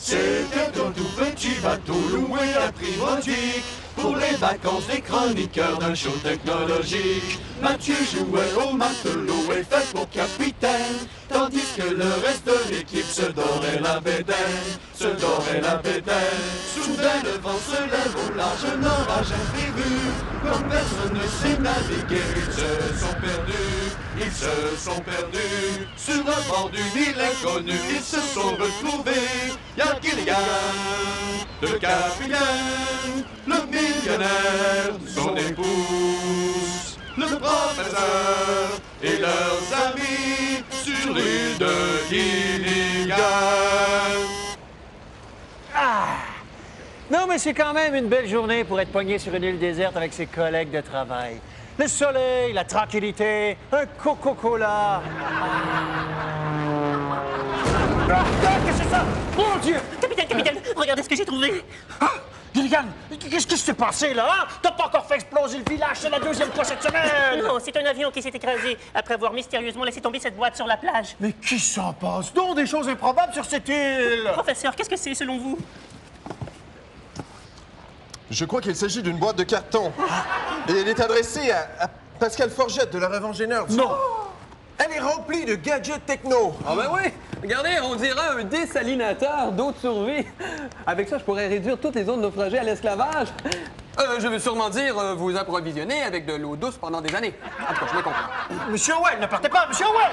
C'est un tout petit bateau loué à prix modique pour les vacances des chroniqueurs d'un show technologique. Mathieu jouait au matelot et fait pour capitaine, tandis que le reste de l'équipe se dorait la bédaine, se dorait la bédaine. Soudain le vent se lève au large, un orage imprévu. Comme personne ne sait naviguer, ils se sont perdus. Sur le bord d'une île inconnue, ils se sont retrouvés. Y'a Gilligan, le capitaine, le millionnaire, son épouse, le professeur et leurs amis sur l'île de Gilligan. Ah! Non, mais c'est quand même une belle journée pour être pogné sur une île déserte avec ses collègues de travail. Le soleil, la tranquillité, un Coca-Cola. Ah, qu'est-ce que c'est ça? Mon Dieu! Capitaine, regardez ce que j'ai trouvé. Ah! Gilligan, qu'est-ce qui s'est passé, là? Hein? T'as pas encore fait exploser le village, c'est la deuxième fois cette semaine! Non, c'est un avion qui s'est écrasé après avoir mystérieusement laissé tomber cette boîte sur la plage. Mais qui s'en passe donc des choses improbables sur cette île? Professeur, qu'est-ce que c'est selon vous? Je crois qu'il s'agit d'une boîte de carton. Et elle est adressée à Pascal Forgette de la Revanche des Nerds. Non! Elle est remplie de gadgets techno. Ah ben oui! Regardez, on dirait un dessalinateur d'eau de survie. Avec ça, je pourrais réduire toutes les zones naufragées à l'esclavage. Je veux sûrement dire vous approvisionner avec de l'eau douce pendant des années. En tout cas, je me comprends. Monsieur Howell, ne partez pas, Monsieur Howell!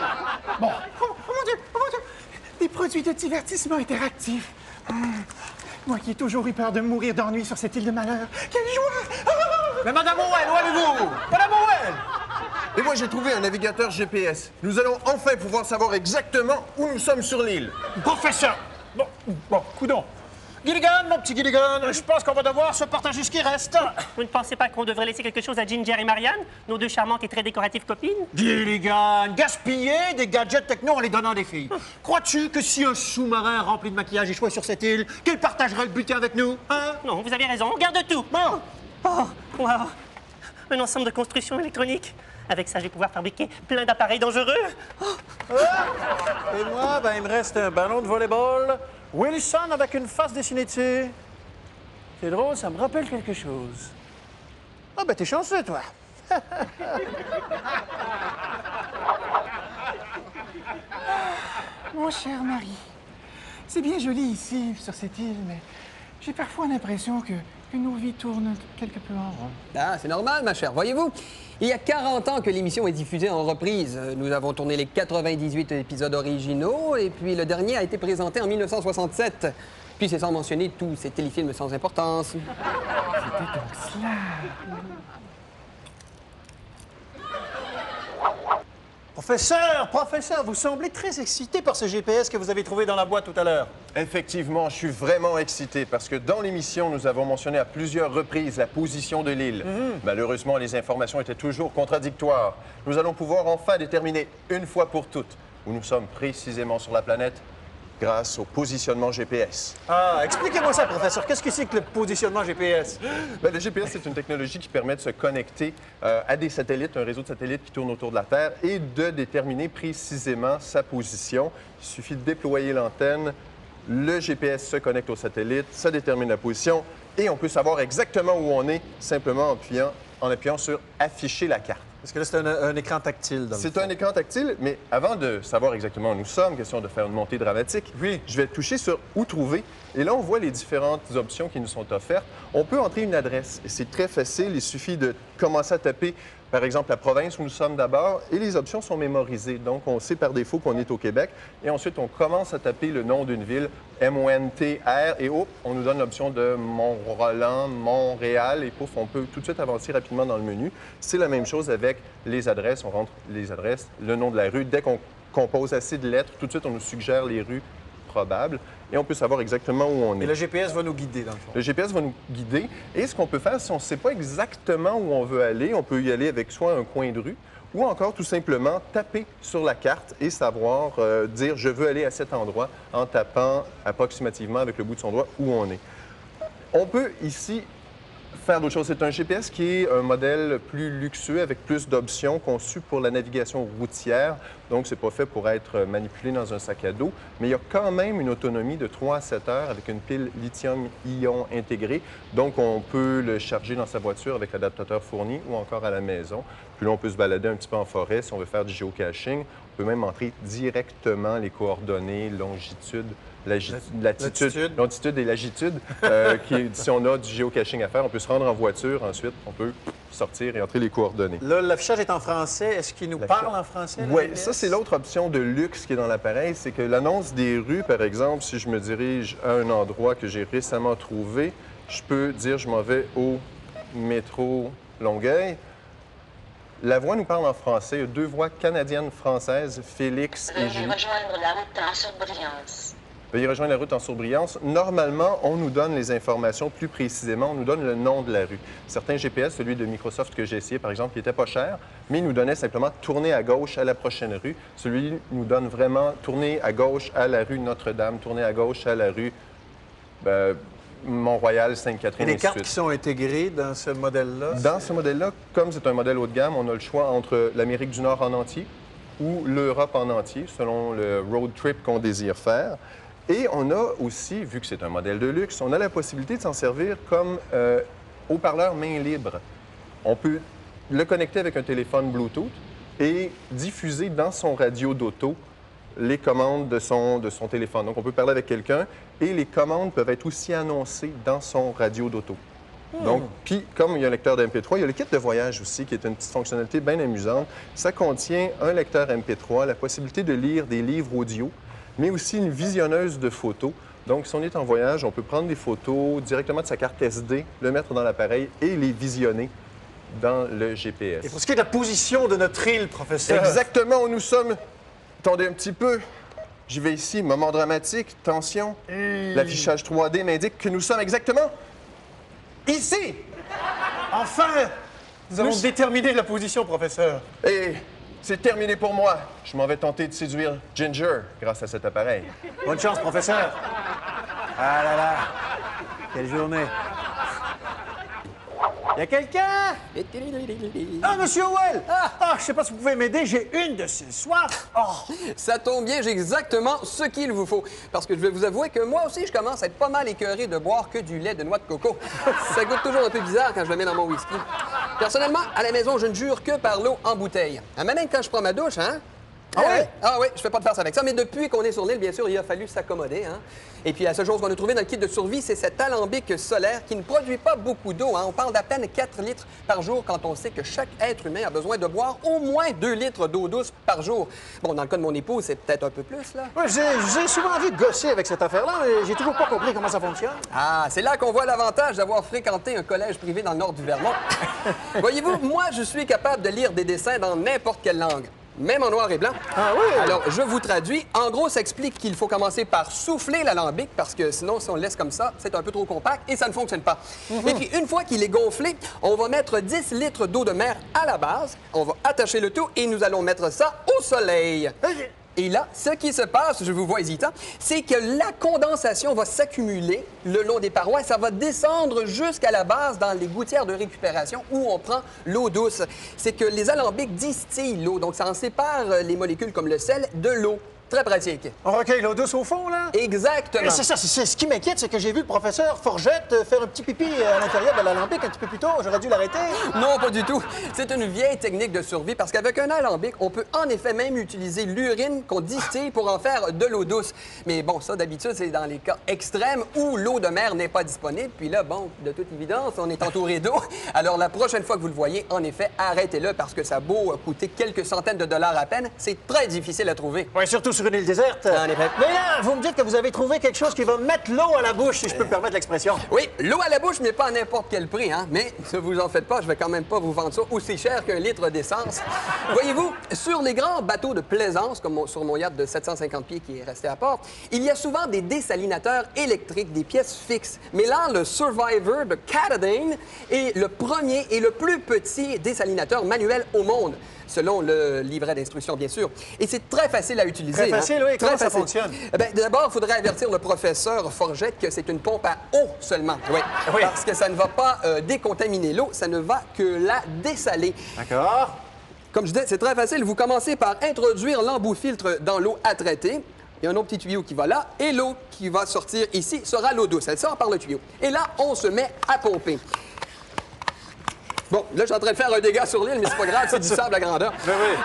Bon. Oh mon Dieu, oh mon Dieu! Des produits de divertissement interactifs. Moi qui ai toujours eu peur de mourir d'ennui sur cette île de malheur. Quelle joie! Ah! Mais Madame Howell, où allez-vous? Madame Howell! Et moi, j'ai trouvé un navigateur GPS. Nous allons enfin pouvoir savoir exactement où nous sommes sur l'île. Professeur! Bon, coudonc. Gilligan, mon petit Gilligan, je pense qu'on va devoir se partager ce qui reste. Vous ne pensez pas qu'on devrait laisser quelque chose à Ginger et Marianne, nos deux charmantes et très décoratives copines? Gilligan, gaspiller des gadgets techno en les donnant à des filles. Crois-tu que si un sous-marin rempli de maquillage échouait sur cette île, qu'il partagerait le butin avec nous, hein? Non, vous avez raison, on garde tout. Bon. Oh, wow! Un ensemble de constructions électroniques. Avec ça, je vais pouvoir fabriquer plein d'appareils dangereux. Oh. Et moi, ben, il me reste un ballon de volleyball, Wilson avec une face dessinée dessus. C'est drôle, ça me rappelle quelque chose. Ah, ben, t'es chanceux, toi. Mon cher mari, c'est bien joli ici, sur cette île, mais j'ai parfois l'impression que nos vies tournent quelque peu en rond. Ah, c'est normal, ma chère. Voyez-vous, il y a 40 ans que l'émission est diffusée en reprise. Nous avons tourné les 98 épisodes originaux et puis le dernier a été présenté en 1967. Puis c'est sans mentionner tous ces téléfilms sans importance. C'était donc cela. Professeur, vous semblez très excité par ce GPS que vous avez trouvé dans la boîte tout à l'heure. Effectivement, je suis vraiment excité parce que dans l'émission, nous avons mentionné à plusieurs reprises la position de l'île. Malheureusement, les informations étaient toujours contradictoires. Nous allons pouvoir enfin déterminer une fois pour toutes où nous sommes précisément sur la planète grâce au positionnement GPS. Ah, expliquez-moi ça, professeur. Qu'est-ce que c'est que le positionnement GPS? Le GPS, c'est une technologie qui permet de se connecter à des satellites, un réseau de satellites qui tourne autour de la Terre et de déterminer précisément sa position. Il suffit de déployer l'antenne, le GPS se connecte au satellite, ça détermine la position et on peut savoir exactement où on est simplement en appuyant sur « Afficher la carte ». Parce que là, c'est un écran tactile. C'est un écran tactile, mais avant de savoir exactement où nous sommes, question de faire une montée dramatique, oui, je vais toucher sur « Où trouver ». Et là, on voit les différentes options qui nous sont offertes. On peut entrer une adresse. Et c'est très facile. Il suffit de commencer à taper, par exemple, la province où nous sommes d'abord. Et les options sont mémorisées. Donc, on sait par défaut qu'on est au Québec. Et ensuite, on commence à taper le nom d'une ville, M-O-N-T-R. Et hop, on nous donne l'option de Mont-Roland, Montréal. Et pouf, on peut tout de suite avancer rapidement dans le menu. C'est la même chose avec les adresses. On rentre les adresses, le nom de la rue. Dès qu'on compose assez de lettres, tout de suite, on nous suggère les rues probables. Et on peut savoir exactement où on est. Et le GPS va nous guider, dans le fond. Le GPS va nous guider. Et ce qu'on peut faire, si on ne sait pas exactement où on veut aller, on peut y aller avec soit un coin de rue ou encore tout simplement taper sur la carte et savoir dire « je veux aller à cet endroit » en tapant approximativement avec le bout de son doigt où on est. On peut ici faire d'autres choses. C'est un GPS qui est un modèle plus luxueux avec plus d'options conçu pour la navigation routière. Donc, c'est pas fait pour être manipulé dans un sac à dos, mais il y a quand même une autonomie de 3 à 7 heures avec une pile lithium-ion intégrée. Donc, on peut le charger dans sa voiture avec l'adaptateur fourni ou encore à la maison. Puis là, on peut se balader un petit peu en forêt si on veut faire du géocaching. On peut même entrer directement les coordonnées, longitude, longitude et latitude. Si on a du géocaching à faire, on peut se rendre en voiture. Ensuite, on peut sortir et entrer les coordonnées. Là, l'affichage est en français. Est-ce qu'il nous parle en français? Oui, ça, c'est l'autre option de luxe qui est dans l'appareil. C'est que l'annonce des rues, par exemple, si je me dirige à un endroit que j'ai récemment trouvé, je peux dire je m'en vais au métro Longueuil. La voix nous parle en français. Il y a 2 voix canadiennes-françaises, Félix et Julie. Rejoindre la route en surbrillance. Veuillez rejoindre la route en surbrillance. Normalement, on nous donne les informations plus précisément. On nous donne le nom de la rue. Certains GPS, celui de Microsoft que j'ai essayé, par exemple, il n'était pas cher, mais il nous donnait simplement tourner à gauche à la prochaine rue. Celui nous donne vraiment tourner à gauche à la rue Notre-Dame, tourner à gauche à la rue Mont-Royal, Sainte-Catherine, Et les ainsi de cartes suite. qui sont intégrées dans ce modèle-là? Dans ce modèle-là, comme c'est un modèle haut de gamme, on a le choix entre l'Amérique du Nord en entier ou l'Europe en entier, selon le road trip qu'on désire faire. Et on a aussi, vu que c'est un modèle de luxe, on a la possibilité de s'en servir comme haut-parleur main libre. On peut le connecter avec un téléphone Bluetooth et diffuser dans son radio d'auto les commandes de son téléphone. Donc, on peut parler avec quelqu'un et les commandes peuvent être aussi annoncées dans son radio d'auto. Donc, puis, comme il y a un lecteur de MP3, il y a le kit de voyage aussi, qui est une petite fonctionnalité bien amusante. Ça contient un lecteur MP3, la possibilité de lire des livres audio, mais aussi une visionneuse de photos. Donc, si on est en voyage, on peut prendre des photos directement de sa carte SD, le mettre dans l'appareil et les visionner dans le GPS. Et pour ce qui est de la position de notre île, professeur... Exactement, où nous sommes. Attendez un petit peu. J'y vais ici, moment dramatique, tension. L'affichage 3D m'indique que nous sommes exactement ici. Enfin! Nous avons déterminé la position, professeur. Et c'est terminé pour moi. Je m'en vais tenter de séduire Ginger grâce à cet appareil. Bonne chance, professeur. Ah là là, quelle journée. Y a quelqu'un? Ah, Monsieur Howell! Je sais pas si vous pouvez m'aider, j'ai une de ces soifs. Ça tombe bien, j'ai exactement ce qu'il vous faut. Parce que je vais vous avouer que moi aussi, je commence à être pas mal écœuré de boire que du lait de noix de coco. Ça goûte toujours un peu bizarre quand je le mets dans mon whisky. Personnellement, à la maison, je ne jure que par l'eau en bouteille. Même quand je prends ma douche, hein? Ah oui, je fais pas de farce avec ça. Mais depuis qu'on est sur l'île, bien sûr, il a fallu s'accommoder, hein? Et puis, la seule chose qu'on a trouvé dans le kit de survie, c'est cet alambic solaire qui ne produit pas beaucoup d'eau, hein? On parle d'à peine 4 litres par jour quand on sait que chaque être humain a besoin de boire au moins 2 litres d'eau douce par jour. Bon, dans le cas de mon épouse, c'est peut-être un peu plus, là. Ouais, j'ai souvent envie de gosser avec cette affaire-là, mais j'ai toujours pas compris comment ça fonctionne. Ah, c'est là qu'on voit l'avantage d'avoir fréquenté un collège privé dans le nord du Vermont. Voyez-vous, moi, je suis capable de lire des dessins dans n'importe quelle langue. Même en noir et blanc. Ah oui? Alors, je vous traduis. En gros, ça explique qu'il faut commencer par souffler l'alambic parce que sinon, si on le laisse comme ça, c'est un peu trop compact et ça ne fonctionne pas. Et puis, une fois qu'il est gonflé, on va mettre 10 litres d'eau de mer à la base. On va attacher le tout et nous allons mettre ça au soleil. Et là, ce qui se passe, je vous vois hésitant, c'est que la condensation va s'accumuler le long des parois et ça va descendre jusqu'à la base dans les gouttières de récupération où on prend l'eau douce. C'est que les alambics distillent l'eau, donc ça en sépare les molécules comme le sel de l'eau. Très pratique. On recueille l'eau douce au fond, là? Exactement. C'est ça, c'est ce qui m'inquiète, c'est que j'ai vu le professeur Forgette faire un petit pipi à l'intérieur de l'alambic un petit peu plus tôt. J'aurais dû l'arrêter. Non, pas du tout. C'est une vieille technique de survie parce qu'avec un alambic, on peut en effet même utiliser l'urine qu'on distille pour en faire de l'eau douce. Mais bon, ça, d'habitude, c'est dans les cas extrêmes où l'eau de mer n'est pas disponible. Puis là, bon, de toute évidence, on est entouré d'eau. Alors, la prochaine fois que vous le voyez, en effet, arrêtez-le parce que ça a beau coûter quelques centaines de dollars à peine, c'est très difficile à trouver. Oui, surtout sur une île déserte. En effet. Mais là, vous me dites que vous avez trouvé quelque chose qui va mettre l'eau à la bouche, si je peux me permettre l'expression. Oui, l'eau à la bouche, mais pas à n'importe quel prix, hein. Mais ne vous en faites pas, je vais quand même pas vous vendre ça aussi cher qu'un litre d'essence. Voyez-vous, sur les grands bateaux de plaisance, comme sur mon yacht de 750 pieds qui est resté à port, il y a souvent des dessalinateurs électriques, des pièces fixes. Mais là, le Survivor de Catadane est le premier et le plus petit dessalinateur manuel au monde. selon le livret d'instruction, bien sûr. Et c'est très facile à utiliser. Très facile, oui. Comment ça fonctionne? D'abord, il faudrait avertir le professeur Forgette que c'est une pompe à eau seulement. Oui. Parce que ça ne va pas décontaminer l'eau, ça ne va que la dessaler. D'accord. Comme je disais, c'est très facile. Vous commencez par introduire l'embout filtre dans l'eau à traiter. Il y a un autre petit tuyau qui va là, et l'eau qui va sortir ici sera l'eau douce. Elle sort par le tuyau. Et là, on se met à pomper. Bon, là, je suis en train de faire un dégât sur l'île, mais c'est pas grave, c'est du sable à grandeur.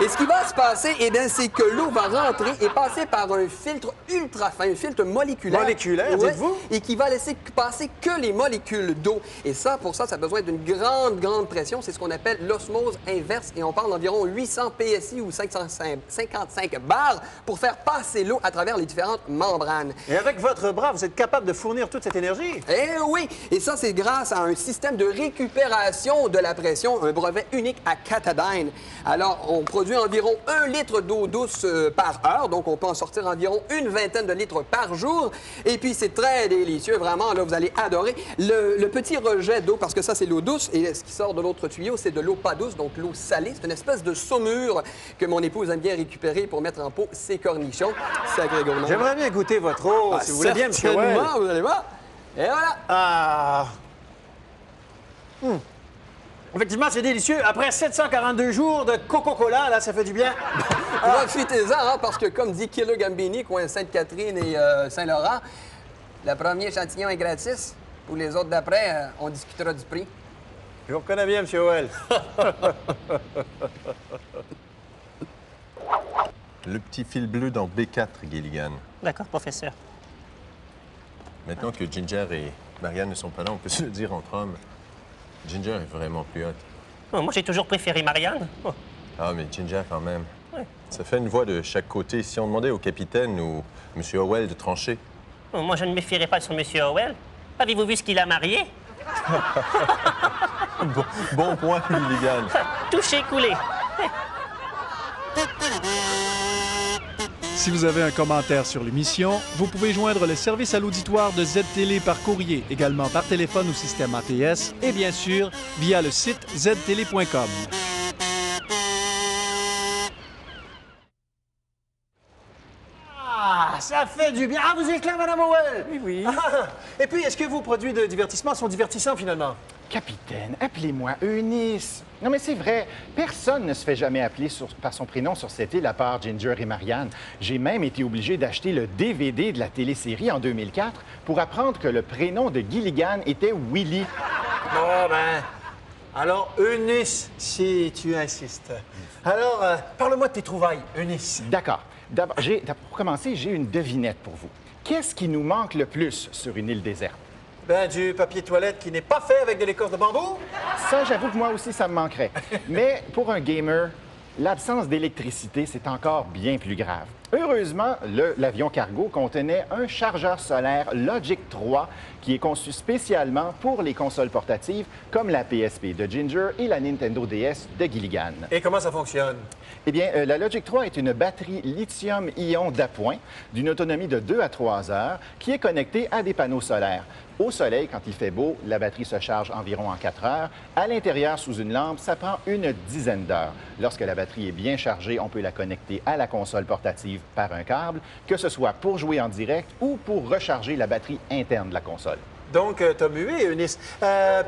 Et ce qui va se passer, eh bien, c'est que l'eau va rentrer et passer par un filtre ultra fin, un filtre moléculaire. Moléculaire, dites-vous? Et qui va laisser passer que les molécules d'eau. Et ça, pour ça, ça a besoin d'une grande pression. C'est ce qu'on appelle l'osmose inverse. Et on parle d'environ 800 PSI ou 555 bars pour faire passer l'eau à travers les différentes membranes. Et avec votre bras, vous êtes capable de fournir toute cette énergie? Eh oui! Et ça, c'est grâce à un système de récupération de la pression, un brevet unique à Katadyn. Alors, on produit environ 1 litre d'eau douce par heure, donc on peut en sortir environ une vingtaine de litres par jour. Et puis, c'est très délicieux, vraiment, là, vous allez adorer. Le petit rejet d'eau, parce que ça, c'est l'eau douce, et ce qui sort de l'autre tuyau, c'est de l'eau pas douce, donc l'eau salée. C'est une espèce de saumure que mon épouse aime bien récupérer pour mettre en pot ses cornichons. Sacré gourmand. J'aimerais bien goûter votre eau, si vous voulez bien, monsieur Well. Vous allez voir. Et voilà! Ah! Effectivement, c'est délicieux. Après 742 jours de Coca-Cola, là, ça fait du bien. Profitez-en, hein, parce que comme dit Killer Gambini, coin Sainte-Catherine et Saint-Laurent, le premier échantillon est gratis. Pour les autres d'après, on discutera du prix. Je vous reconnais bien, monsieur Well. Le petit fil bleu dans B4, Gilligan. D'accord, professeur. Maintenant que Ginger et Marianne ne sont pas là, on peut se le dire entre hommes. Ginger est vraiment plus haute. Oh, moi, j'ai toujours préféré Marianne. Oh. Ah, mais Ginger, quand même. Ouais. Ça fait une voix de chaque côté. Si on demandait au capitaine ou M. Howell de trancher. Oh, moi, je ne me fierai pas sur M. Howell. Avez-vous vu ce qu'il a marié? Bon point, Gilligan. Touché, coulé. Si vous avez un commentaire sur l'émission, vous pouvez joindre le service à l'auditoire de Z-Télé par courrier, également par téléphone au système ATS et bien sûr via le site ztélé.com. Ah, ça fait du bien. Ah, vous êtes là, Madame Howell? Oui, oui. Ah, et puis, est-ce que vos produits de divertissement sont divertissants, finalement? Capitaine, appelez-moi Eunice. Non, mais c'est vrai, personne ne se fait jamais appeler par son prénom sur cette île à part Ginger et Marianne. J'ai même été obligé d'acheter le DVD de la télésérie en 2004 pour apprendre que le prénom de Gilligan était Willy. Bon, ben... Alors, Eunice, si tu insistes. Alors, parle-moi de tes trouvailles, Eunice. D'accord. D'abord, pour commencer, j'ai une devinette pour vous. Qu'est-ce qui nous manque le plus sur une île déserte? Ben, du papier toilette qui n'est pas fait avec de l'écorce de bambou? Ça, j'avoue que moi aussi, ça me manquerait. Mais pour un gamer, l'absence d'électricité, c'est encore bien plus grave. Heureusement, l'avion cargo contenait un chargeur solaire Logic 3 qui est conçu spécialement pour les consoles portatives comme la PSP de Ginger et la Nintendo DS de Gilligan. Et comment ça fonctionne? Eh bien, la Logic 3 est une batterie lithium-ion d'appoint d'une autonomie de 2 à 3 heures qui est connectée à des panneaux solaires. Au soleil, quand il fait beau, la batterie se charge environ en 4 heures. À l'intérieur, sous une lampe, ça prend une dizaine d'heures. Lorsque la batterie est bien chargée, on peut la connecter à la console portative par un câble, que ce soit pour jouer en direct ou pour recharger la batterie interne de la console. Donc, t'as mué, Eunice.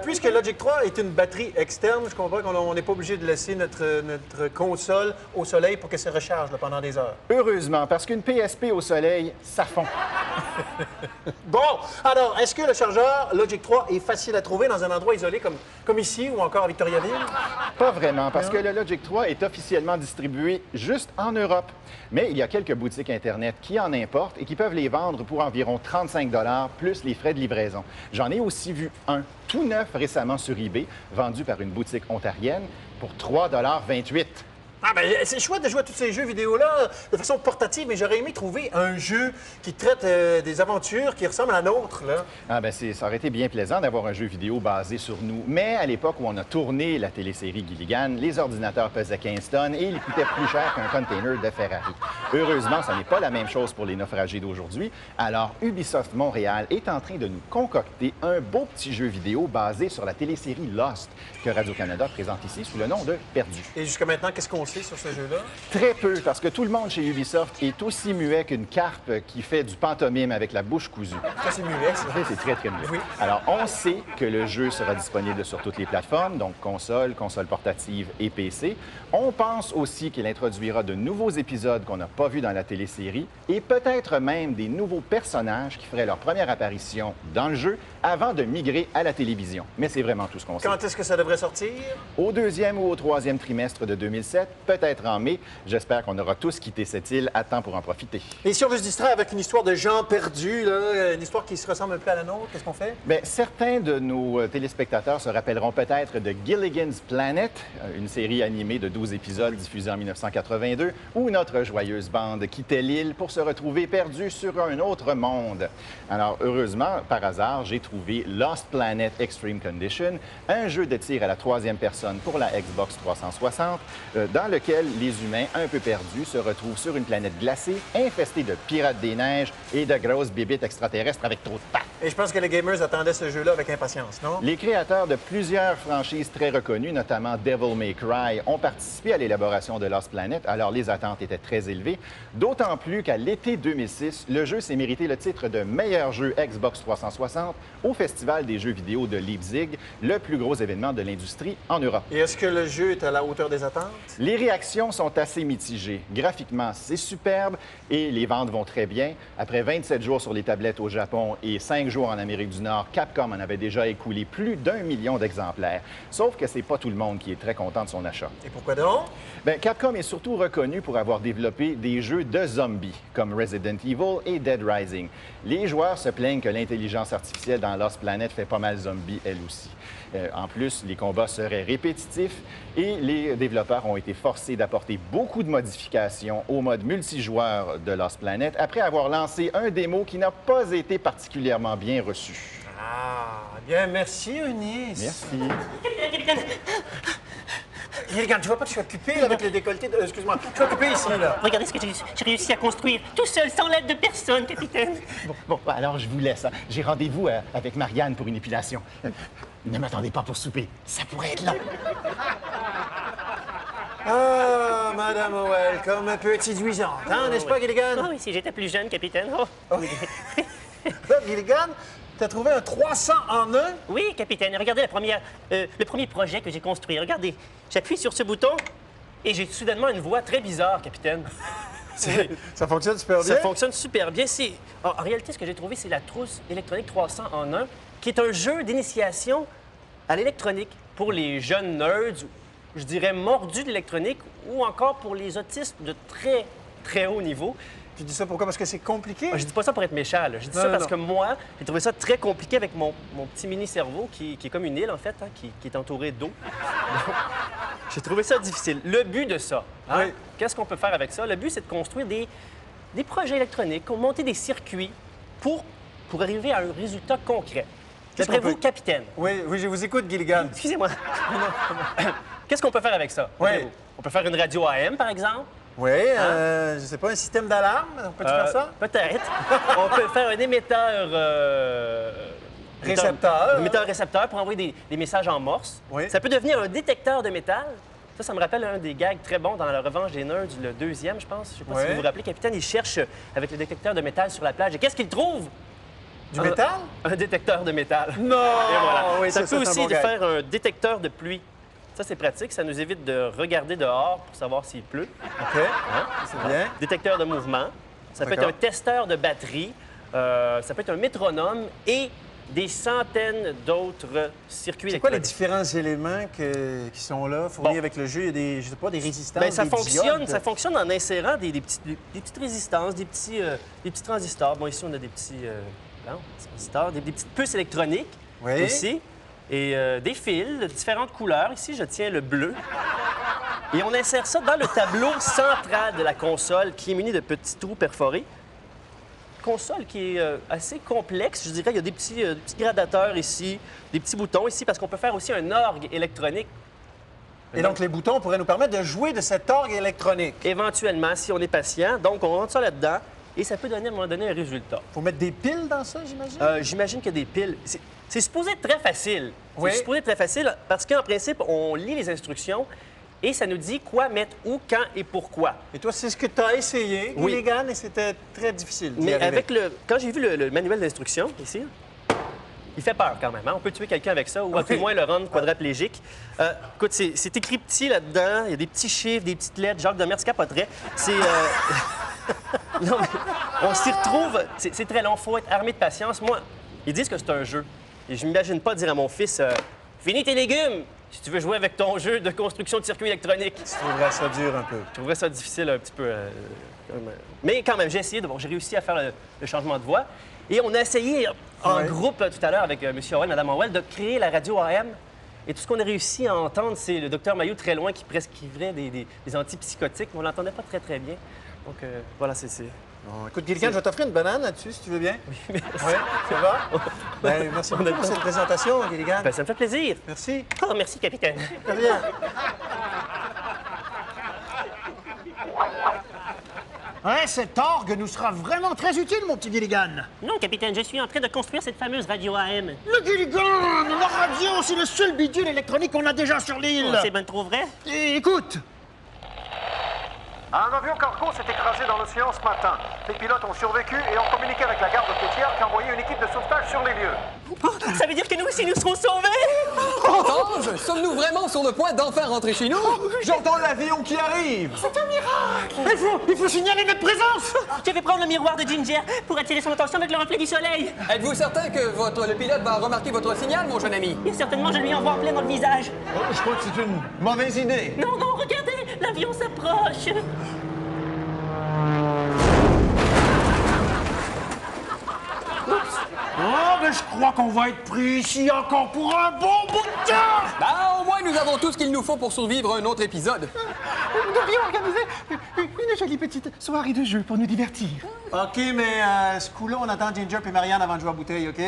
Puisque Logic 3 est une batterie externe, je comprends qu'on n'est pas obligé de laisser notre console au soleil pour qu'elle se recharge là, pendant des heures. Heureusement, parce qu'une PSP au soleil, ça fond. Bon, alors, est-ce que le chargeur Logic 3 est facile à trouver dans un endroit isolé comme ici ou encore à Victoriaville? Pas vraiment, parce que le Logic 3 est officiellement distribué juste en Europe. Mais il y a quelques boutiques Internet qui en importent et qui peuvent les vendre pour environ 35 $ plus les frais de livraison. J'en ai aussi vu un tout neuf récemment sur eBay, vendu par une boutique ontarienne pour 3,28 $. Ah, ben c'est chouette de jouer à tous ces jeux vidéo-là de façon portative, mais j'aurais aimé trouver un jeu qui traite des aventures qui ressemblent à la nôtre, là. Ah, ben ça aurait été bien plaisant d'avoir un jeu vidéo basé sur nous. Mais à l'époque où on a tourné la télésérie Gilligan, les ordinateurs pesaient 15 tonnes et ils coûtaient plus cher qu'un container de Ferrari. Heureusement, ça n'est pas la même chose pour les naufragés d'aujourd'hui. Alors, Ubisoft Montréal est en train de nous concocter un beau petit jeu vidéo basé sur la télésérie Lost, que Radio-Canada présente ici sous le nom de Perdu. Et jusqu'à maintenant, qu'est-ce qu'on sait sur ce jeu-là? Très peu, parce que tout le monde chez Ubisoft est aussi muet qu'une carpe qui fait du pantomime avec la bouche cousue. Ça, c'est muet, ça. C'est très, très muet. Oui. Alors, on sait que le jeu sera disponible sur toutes les plateformes, donc console, console portative et PC. On pense aussi qu'il introduira de nouveaux épisodes qu'on n'a pas vus dans la télésérie et peut-être même des nouveaux personnages qui feraient leur première apparition dans le jeu avant de migrer à la télévision. Mais c'est vraiment tout ce qu'on sait. Quand est-ce que ça devrait sortir? Au 2e ou au 3e trimestre de 2007, peut-être en mai. J'espère qu'on aura tous quitté cette île à temps pour en profiter. Et si on veut se distraire avec une histoire de gens perdus, là, une histoire qui se ressemble un peu à la nôtre, qu'est-ce qu'on fait? Bien, certains de nos téléspectateurs se rappelleront peut-être de Gilligan's Planet, une série animée de 12 épisodes diffusée en 1982, où notre joyeuse bande quittait l'île pour se retrouver perdue sur un autre monde. Alors, heureusement, par hasard, j'ai trouvé Lost Planet Extreme Condition, un jeu de tir à la 3e personne pour la Xbox 360, dans lequel les humains un peu perdus se retrouvent sur une planète glacée, infestée de pirates des neiges et de grosses bébites extraterrestres avec trop de pattes. Et je pense que les gamers attendaient ce jeu-là avec impatience, non? Les créateurs de plusieurs franchises très reconnues, notamment Devil May Cry, ont participé à l'élaboration de Lost Planet, alors les attentes étaient très élevées, d'autant plus qu'à l'été 2006, le jeu s'est mérité le titre de meilleur jeu Xbox 360 au Festival des jeux vidéo de Leipzig, le plus gros événement de l'industrie en Europe. Et est-ce que le jeu est à la hauteur des attentes? Les réactions sont assez mitigées. Graphiquement, c'est superbe et les ventes vont très bien. Après 27 jours sur les tablettes au Japon et 5 jours en Amérique du Nord, Capcom en avait déjà écoulé plus d'1 million d'exemplaires. Sauf que c'est pas tout le monde qui est très content de son achat. Et pourquoi donc? Bien, Capcom est surtout reconnu pour avoir développé des jeux de zombies, comme Resident Evil et Dead Rising. Les joueurs se plaignent que l'intelligence artificielle dans Lost Planet fait pas mal zombie, elle aussi. En plus, les combats seraient répétitifs et les développeurs ont été forcés d'apporter beaucoup de modifications au mode multijoueur de Lost Planet après avoir lancé un démo qui n'a pas été particulièrement bien reçu. Ah, bien, merci, Eunice. Merci. Regarde, tu vois pas que je suis occupé là, avec le décolleté de... Excuse-moi, je suis occupé ici, là. Regardez ce que j'ai réussi à construire tout seul, sans l'aide de personne, capitaine. Bon, alors je vous laisse. Hein. J'ai rendez-vous avec Marianne pour une épilation. Ne m'attendez pas pour souper, ça pourrait être long. Ah, Madame Howell, comme un peu séduisante, hein, n'est-ce pas, Gilligan? Ah oui, si j'étais plus jeune, capitaine. Oh. Là, Gilligan, t'as trouvé un 300 en 1? Oui, capitaine. Regardez le premier projet que j'ai construit. Regardez, j'appuie sur ce bouton et j'ai soudainement une voix très bizarre, capitaine. Ça fonctionne super bien? Ça fonctionne super bien. En réalité, ce que j'ai trouvé, c'est la trousse électronique 300 en 1, qui est un jeu d'initiation à l'électronique pour les jeunes nerds, je dirais mordus de l'électronique, ou encore pour les autistes de très, très haut niveau. Tu dis ça pourquoi? Parce que c'est compliqué? Je dis pas ça pour être méchant, là. Je dis ça parce que moi, j'ai trouvé ça très compliqué avec mon petit mini-cerveau qui est comme une île, en fait, hein, qui est entouré d'eau. J'ai trouvé ça difficile. Le but de ça, hein, oui. Qu'est-ce qu'on peut faire avec ça? Le but, c'est de construire des projets électroniques, monter des circuits pour arriver à un résultat concret. D'après vous, capitaine. Oui, je vous écoute, Gilligan. Excusez-moi. Qu'est-ce qu'on peut faire avec ça? Oui. On peut faire une radio AM, par exemple. Oui, je sais pas, un système d'alarme? On peut faire ça? Peut-être. On peut faire un émetteur... Récepteur. Un émetteur-récepteur pour envoyer des messages en morse. Oui. Ça peut devenir un détecteur de métal. Ça me rappelle un des gags très bons dans La Revanche des Nerds, le 2e, je pense. Je sais pas si vous vous rappelez. Capitaine, il cherche avec le détecteur de métal sur la plage. Et qu'est-ce qu'il trouve? Du métal? Un détecteur de métal. Non! Et voilà. Oui, ça peut c'est un aussi bon gag. faire un détecteur de pluie. Ça, c'est pratique. Ça nous évite de regarder dehors pour savoir s'il pleut. OK. Hein? C'est bien. Détecteur de mouvement. Ça peut être un testeur de batterie. Ça peut être un métronome et des centaines d'autres circuits C'est quoi les électroniques. différents éléments qui sont là, fournis avec le jeu? Il y a des, je sais pas, des résistances, Bien, ça diodes? fonctionne en insérant des petites résistances, des petits transistors. Bon, ici, on a des petits transistors, des petites puces électroniques aussi. Et des fils de différentes couleurs. Ici, je tiens le bleu. Et on insère ça dans le tableau central de la console qui est muni de petits trous perforés. Console qui est assez complexe, je dirais. Il y a des petits gradateurs ici, des petits boutons ici, parce qu'on peut faire aussi un orgue électronique. Et donc, les boutons pourraient nous permettre de jouer de cet orgue électronique. Éventuellement, si on est patient. Donc, on rentre ça là-dedans et ça peut donner, à un moment donné, un résultat. Faut mettre des piles dans ça, j'imagine? J'imagine qu'il y a des piles. C'est supposé être très facile. Oui. C'est supposé être très facile parce qu'en principe, on lit les instructions et ça nous dit quoi mettre où, quand et pourquoi. Et toi, c'est ce que tu as essayé, Oui. Gilligan, et c'était très difficile d'y Mais arriver. avec quand j'ai vu le manuel d'instruction, ici, il fait peur quand même. Hein? On peut tuer quelqu'un avec ça ou à tout le moins le rendre quadraplégique. Écoute, c'est écrit petit là-dedans. Il y a des petits chiffres, des petites lettres. Jacques Demers capoterait. C'est... non, mais on s'y retrouve. C'est très long. Il faut être armé de patience. Moi, ils disent que c'est un jeu. Et je m'imagine pas dire à mon fils finis tes légumes si tu veux jouer avec ton jeu de construction de circuits électroniques. Tu trouverais ça dur un peu. Je trouverais ça difficile un petit peu. Mais quand même, j'ai essayé. J'ai réussi à faire le changement de voix. Et on a essayé en groupe tout à l'heure avec M. Howell, Mme Howell, de créer la radio AM. Et tout ce qu'on a réussi à entendre, c'est le docteur Maillot très loin qui prescrivait des antipsychotiques, mais on l'entendait pas très, très bien. Donc voilà, c'est... Bon, écoute, Gilligan, je vais t'offrir une banane là-dessus, si tu veux bien. Oui, ça va? Ben, merci beaucoup pour cette présentation, Gilligan. Ben, ça me fait plaisir. Merci. Oh, merci, capitaine. De rien. Hein, cet orgue nous sera vraiment très utile, mon petit Gilligan. Non, capitaine, je suis en train de construire cette fameuse radio AM. Le Gilligan, la radio, c'est le seul bidule électronique qu'on a déjà sur l'île. Oh, c'est ben trop vrai. Et écoute, Un avion cargo s'est écrasé dans l'océan ce matin. Les pilotes ont survécu et ont communiqué avec la garde côtière qui a envoyé une équipe de sauvetage sur les lieux. Ça veut dire que nous aussi, nous serons sauvés! Ange, sommes-nous vraiment sur le point d'enfin rentrer chez nous? J'entends l'avion qui arrive! c'est un miracle. Il faut signaler notre présence. Je vais prendre le miroir de Ginger pour attirer son attention avec le reflet du soleil. Êtes-vous certain que le pilote va remarquer votre signal, mon jeune ami? Et certainement, je lui envoie en plein dans le visage. Oh, je crois que c'est une mauvaise idée. Non, non, regardez, l'avion s'approche. Oh, mais je crois qu'on va être pris ici encore pour un bon bout de temps. Bah, au moins, nous avons tout ce qu'il nous faut pour survivre un autre épisode. Nous devrions organiser une jolie petite soirée de jeu pour nous divertir. OK, mais ce coup-là, on attend Ginger et Marianne avant de jouer à bouteille, OK?